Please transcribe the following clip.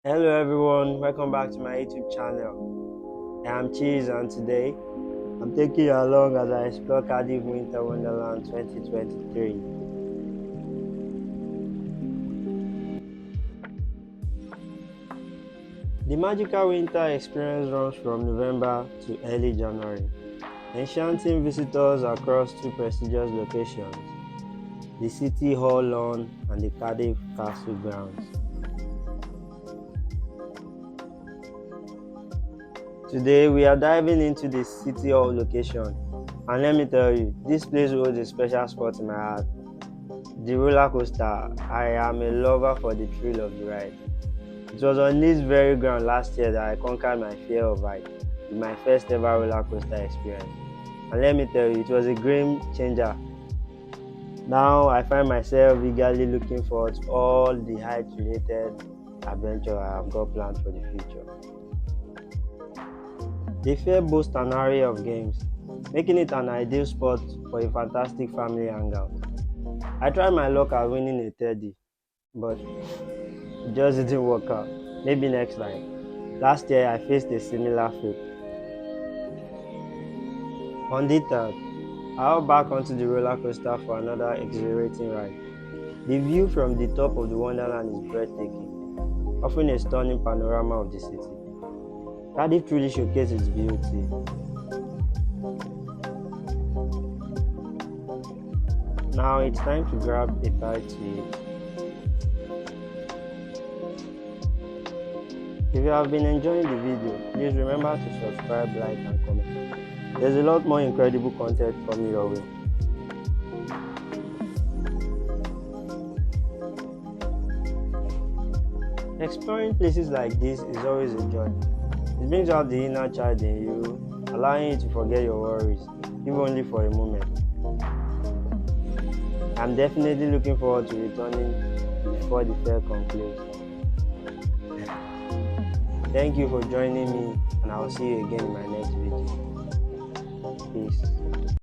Hello everyone, welcome back to my YouTube channel. I'm Cheese and today I'm taking you along as I explore Cardiff Wonderland 2023. The magical winter experience runs from November to early January, enchanting visitors across two prestigious locations, the City Hall lawn and the Cardiff Castle grounds. Today we are diving into the City Hall location, and let me tell you, this place holds a special spot in my heart. The roller coaster, I am a lover for the thrill of the ride. It was on this very ground last year that I conquered my fear of height with my first ever roller coaster experience. And let me tell you, it was a game changer. Now I find myself eagerly looking forward to all the height related adventure I have got planned for the future. The fair boasts an array of games, making it an ideal spot for a fantastic family hangout. I tried my luck at winning a teddy, but it just didn't work out. Maybe next time. Last year I faced a similar fate. On the third, I hop back onto the roller coaster for another exhilarating ride. The view from the top of the Wonderland is breathtaking, offering a stunning panorama of the city. Cardiff truly showcases its beauty. Now it's time to grab a bite to eat. If you have been enjoying the video, please remember to subscribe, like and comment. There's a lot more incredible content coming your way. Exploring places like this is always a joy. It brings out the inner child in you, allowing you to forget your worries, if only for a moment. I'm definitely looking forward to returning before the fair concludes. Thank you for joining me, and I'll see you again in my next video. Peace.